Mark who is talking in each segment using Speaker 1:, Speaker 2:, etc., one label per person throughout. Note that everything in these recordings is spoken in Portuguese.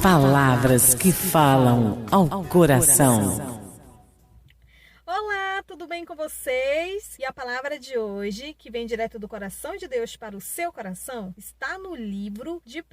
Speaker 1: Palavras que falam ao coração.
Speaker 2: Olá, tudo bem com vocês? E a palavra de hoje, que vem direto do coração de Deus para o seu coração, está no livro de 1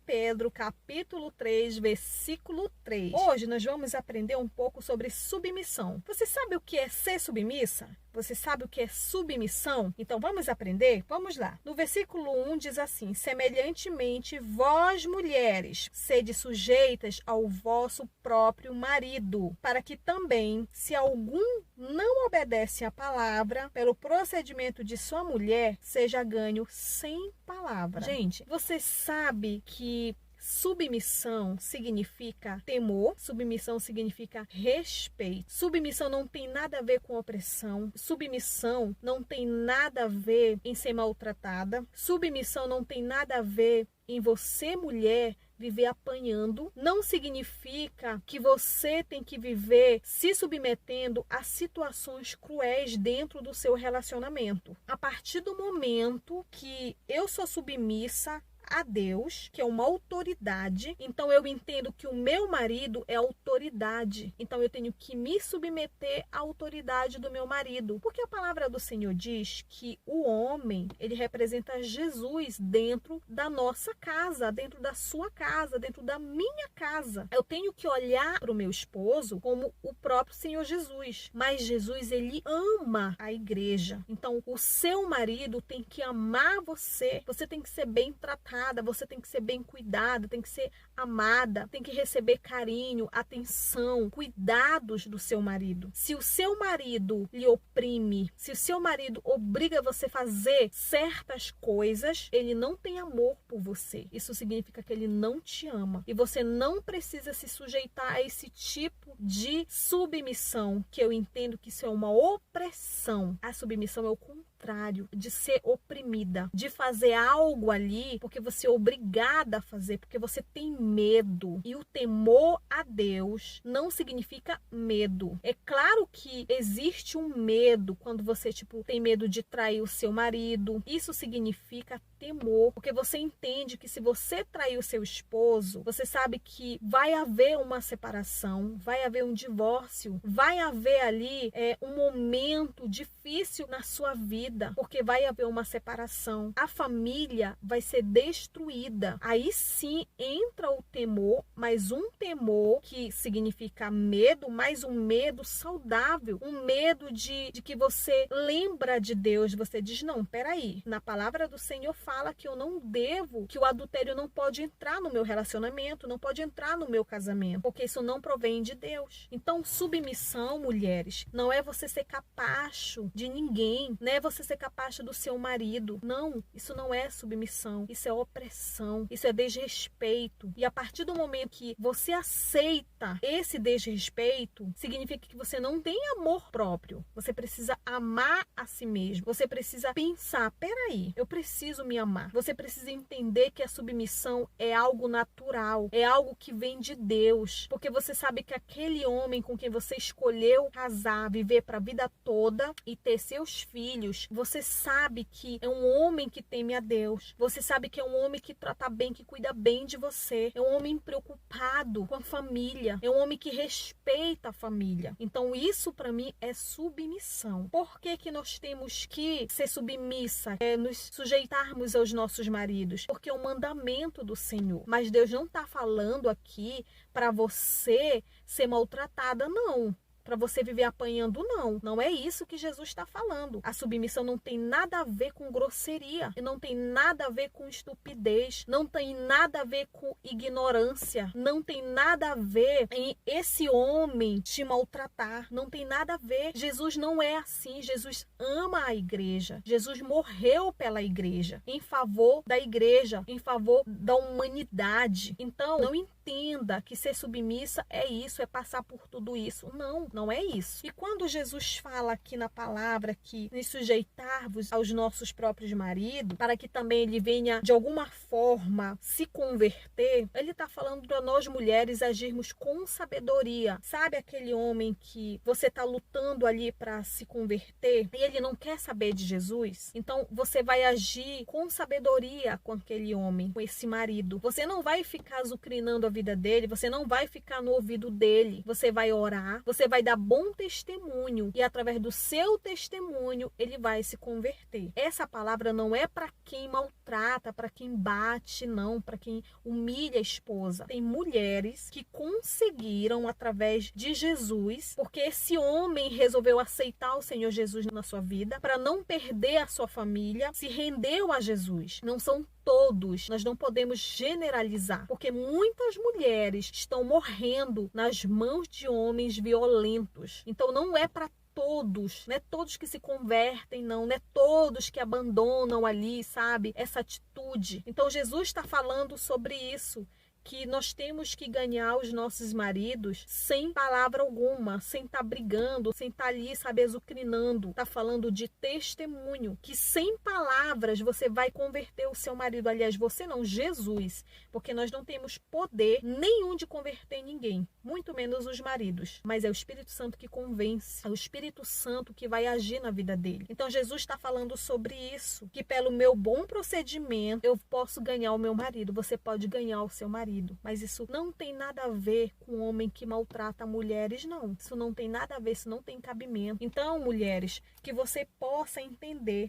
Speaker 2: Pedro, capítulo 3, versículo 3. Hoje nós vamos aprender um pouco sobre submissão. Você sabe o que é ser submissa? Você sabe o que é submissão? Então vamos aprender? Vamos lá. No versículo 1 diz assim: semelhantemente, vós mulheres, sede sujeitas ao vosso próprio marido, para que também, se algum não obedece à palavra, pelo procedimento de sua mulher, seja ganho sem palavra. Gente, você sabe que submissão significa temor, submissão significa respeito. Submissão não tem nada a ver com opressão. Submissão não tem nada a ver em ser maltratada. Submissão não tem nada a ver em você, mulher, viver apanhando. Não significa que você tem que viver se submetendo a situações cruéis dentro do seu relacionamento. A partir do momento que eu sou submissa a Deus, que é uma autoridade, então eu entendo que o meu marido é autoridade, então eu tenho que me submeter à autoridade do meu marido, porque a palavra do Senhor diz que o homem, ele representa Jesus dentro da nossa casa, dentro da sua casa, dentro da minha casa. Eu tenho que olhar para o meu esposo como o próprio Senhor Jesus, mas Jesus, ele ama a igreja, então o seu marido tem que amar você, você tem que ser bem tratado, você tem que ser bem cuidada, tem que ser amada, tem que receber carinho, atenção, cuidados do seu marido. Se o seu marido lhe oprime, se o seu marido obriga você a fazer certas coisas, ele não tem amor por você. Isso significa que ele não te ama. E você não precisa se sujeitar a esse tipo de submissão, que eu entendo que isso é uma opressão. A submissão é o contrário de ser oprimida, de fazer algo ali porque você é obrigada a fazer, porque você tem medo. E o temor a Deus não significa medo. É claro que existe um medo quando você, tem medo de trair o seu marido. Isso significa temor, porque você entende que se você trair o seu esposo, você sabe que vai haver uma separação, vai haver um divórcio, vai haver ali um momento difícil na sua vida, porque vai haver uma separação. A família vai ser destruída. Aí sim entra o temor, mas um temor que significa medo, mas um medo saudável, um medo de que você lembra de Deus, você diz, não, peraí, na palavra do Senhor fala que eu não devo, que o adultério não pode entrar no meu relacionamento, não pode entrar no meu casamento, porque isso não provém de Deus. Então, submissão, mulheres, não é você ser capacho de ninguém, não é você ser capacho do seu marido. Não, isso não é submissão, isso é opressão, isso é desrespeito. E a partir do momento que você aceita esse desrespeito, significa que você não tem amor próprio. Você precisa amar a si mesmo. Você precisa pensar, peraí, eu preciso me amar. Você precisa entender que a submissão é algo natural, é algo que vem de Deus, porque você sabe que aquele homem com quem você escolheu casar, viver para a vida toda e ter seus filhos, você sabe que é um homem que teme a Deus, você sabe que é um homem que trata bem, que cuida bem de você, é um homem preocupado com a família, é um homem que respeita a família. Então isso para mim é submissão. Por que que nós temos que ser submissa, nos sujeitarmos aos nossos maridos? Porque é um mandamento do Senhor. Mas Deus não está falando aqui para você ser maltratada, não. Para você viver apanhando, não. Não é isso que Jesus está falando. A submissão não tem nada a ver com grosseria, e não tem nada a ver com estupidez, não tem nada a ver com ignorância, não tem nada a ver em esse homem te maltratar, não tem nada a ver. Jesus não é assim. Jesus ama a igreja. Jesus morreu pela igreja, em favor da igreja, em favor da humanidade. Então, não entenda que ser submissa é isso, é passar por tudo isso. Não, não é isso. E quando Jesus fala aqui na palavra que nos sujeitar-vos aos nossos próprios maridos, para que também ele venha de alguma forma se converter, ele está falando para nós mulheres agirmos com sabedoria. Sabe aquele homem que você está lutando ali para se converter e ele não quer saber de Jesus? Então você vai agir com sabedoria com aquele homem, com esse marido. Você não vai ficar azucrinando a vida dele, você não vai ficar no ouvido dele. Você vai orar, você vai dar bom testemunho e através do seu testemunho ele vai se converter. Essa palavra não é para quem maltrata, para quem bate, não, para quem humilha a esposa. Tem mulheres que conseguiram através de Jesus, porque esse homem resolveu aceitar o Senhor Jesus na sua vida, para não perder a sua família, se rendeu a Jesus. Não são todos, nós não podemos generalizar, porque muitas mulheres estão morrendo nas mãos de homens violentos. Então não é para todos, não é todos que se convertem, não é todos que abandonam ali, sabe, essa atitude. Então Jesus está falando sobre isso, que nós temos que ganhar os nossos maridos sem palavra alguma, sem estar brigando, sem estar ali, sabe, azucrinando. Tá falando de testemunho, que sem palavras você vai converter o seu marido. Aliás, você não, Jesus, porque nós não temos poder nenhum de converter ninguém, muito menos os maridos. Mas é o Espírito Santo que convence, é o Espírito Santo que vai agir na vida dele. Então Jesus está falando sobre isso, que pelo meu bom procedimento eu posso ganhar o meu marido, você pode ganhar o seu marido. Mas isso não tem nada a ver com o homem que maltrata mulheres, não. Isso não tem nada a ver, isso não tem cabimento. Então, mulheres, que você possa entender,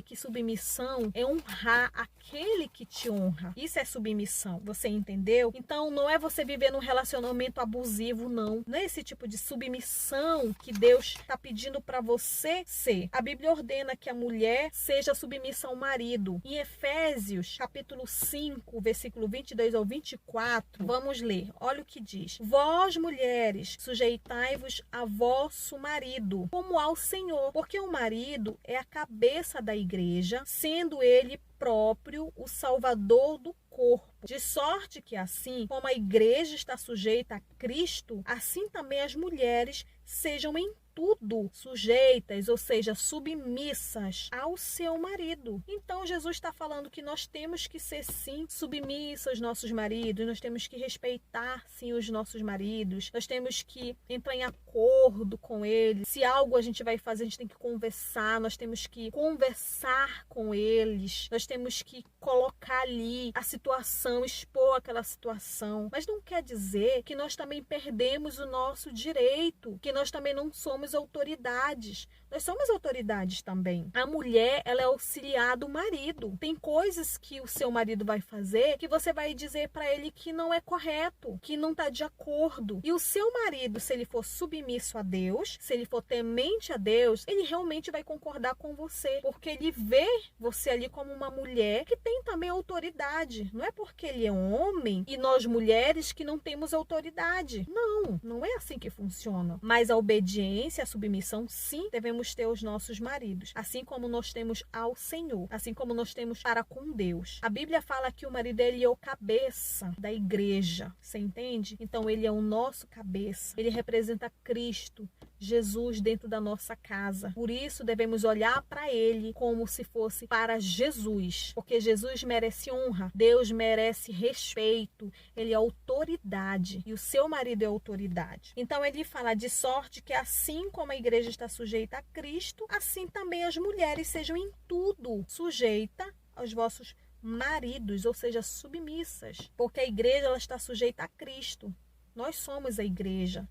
Speaker 2: que submissão é honrar aquele que te honra. Isso é submissão. Você entendeu? Então, não é você viver num relacionamento abusivo, não. Não é esse tipo de submissão que Deus está pedindo para você ser. A Bíblia ordena que a mulher seja submissa ao marido. Em Efésios, capítulo 5, versículo 22 ao 24, vamos ler. Olha o que diz. Vós, mulheres, sujeitai-vos a vosso marido, como ao Senhor, porque o marido é a cabeça da igreja, sendo ele próprio o salvador do corpo. De sorte que assim como a igreja está sujeita a Cristo, assim também as mulheres sejam em tudo sujeitas, ou seja, submissas ao seu marido. Então Jesus está falando que nós temos que ser sim submissos aos nossos maridos, nós temos que respeitar sim os nossos maridos, nós temos que entrar em acordo com eles. Se algo a gente vai fazer, a gente tem que conversar, nós temos que conversar com eles, nós temos que colocar ali a situação, expor aquela situação. Mas não quer dizer que nós também perdemos o nosso direito, que nós também não somos autoridades. Nós somos autoridades também. A mulher, ela é auxiliar do marido. Tem coisas que o seu marido vai fazer que você vai dizer para ele que não é correto, que não está de acordo. E o seu marido, se ele for submisso a Deus, se ele for temente a Deus, ele realmente vai concordar com você, porque ele vê você ali como uma mulher que tem também autoridade. Não é porque ele é um homem e nós mulheres que não temos autoridade. Não, não é assim que funciona. Mas a obediência, a submissão, sim, devemos ter aos nossos maridos, assim como nós temos ao Senhor, assim como nós temos para com Deus. A Bíblia fala que o marido, ele é o cabeça da igreja, você entende? Então ele é o nosso cabeça, ele representa Cristo, Jesus dentro da nossa casa. Por isso devemos olhar para ele como se fosse para Jesus, porque Jesus merece honra, Deus merece respeito, ele é autoridade e o seu marido é autoridade. Então ele fala de sorte que assim como a igreja está sujeita a Cristo, assim também as mulheres sejam em tudo sujeita aos vossos maridos, ou seja, submissas, porque a igreja ela está sujeita a Cristo. Nós somos a igreja.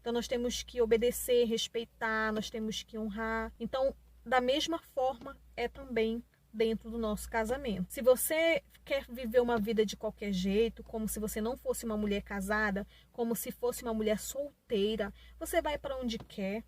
Speaker 2: Então nós temos que obedecer, respeitar, nós temos que honrar. Então, da mesma forma é também dentro do nosso casamento. Se você quer viver uma vida de qualquer jeito, como se você não fosse uma mulher casada, como se fosse uma mulher solteira, você vai para onde quer,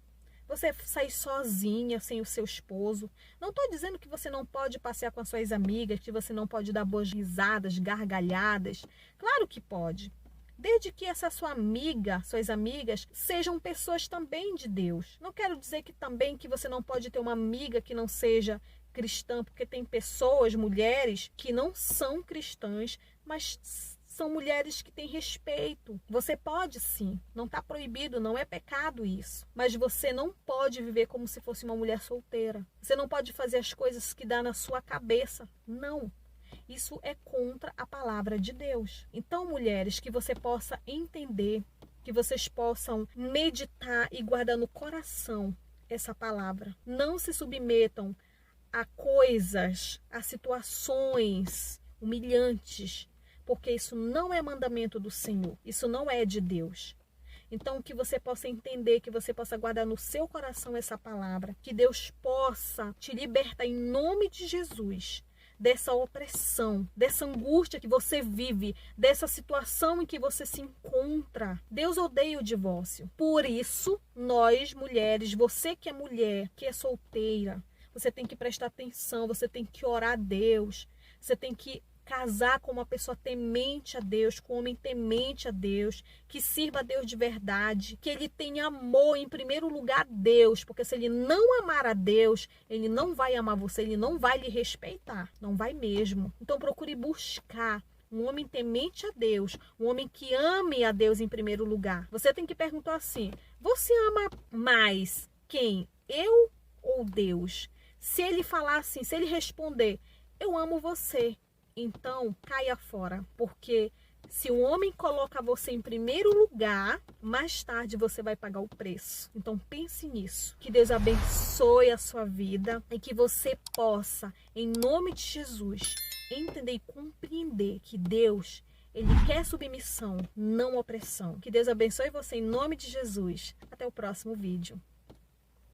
Speaker 2: você sai sozinha, sem o seu esposo. Não estou dizendo que você não pode passear com as suas amigas, que você não pode dar boas risadas, gargalhadas. Claro que pode. Desde que essa sua amiga, suas amigas, sejam pessoas também de Deus. Não quero dizer que também que você não pode ter uma amiga que não seja cristã, porque tem pessoas, mulheres, que não são cristãs, mas são mulheres que têm respeito. Você pode sim, não está proibido, não é pecado isso. Mas você não pode viver como se fosse uma mulher solteira. Você não pode fazer as coisas que dá na sua cabeça. Não. Isso é contra a palavra de Deus. Então, mulheres, que você possa entender, que vocês possam meditar e guardar no coração essa palavra. Não se submetam a coisas, a situações humilhantes, porque isso não é mandamento do Senhor, isso não é de Deus. Então, que você possa entender, que você possa guardar no seu coração essa palavra, que Deus possa te libertar em nome de Jesus dessa opressão, dessa angústia que você vive, dessa situação em que você se encontra. Deus odeia o divórcio. Por isso, nós mulheres, você que é mulher, que é solteira, você tem que prestar atenção, você tem que orar a Deus, você tem que casar com uma pessoa temente a Deus, com um homem temente a Deus, que sirva a Deus de verdade, que ele tenha amor em primeiro lugar a Deus, porque se ele não amar a Deus, ele não vai amar você, ele não vai lhe respeitar, não vai mesmo. Então procure buscar um homem temente a Deus, um homem que ame a Deus em primeiro lugar. Você tem que perguntar assim: você ama mais quem? Eu ou Deus? Se ele falar assim, se ele responder, eu amo você, então caia fora, porque se o homem coloca você em primeiro lugar, mais tarde você vai pagar o preço. Então pense nisso. Que Deus abençoe a sua vida e que você possa, em nome de Jesus, entender e compreender que Deus, ele quer submissão, não opressão. Que Deus abençoe você em nome de Jesus. Até o próximo vídeo.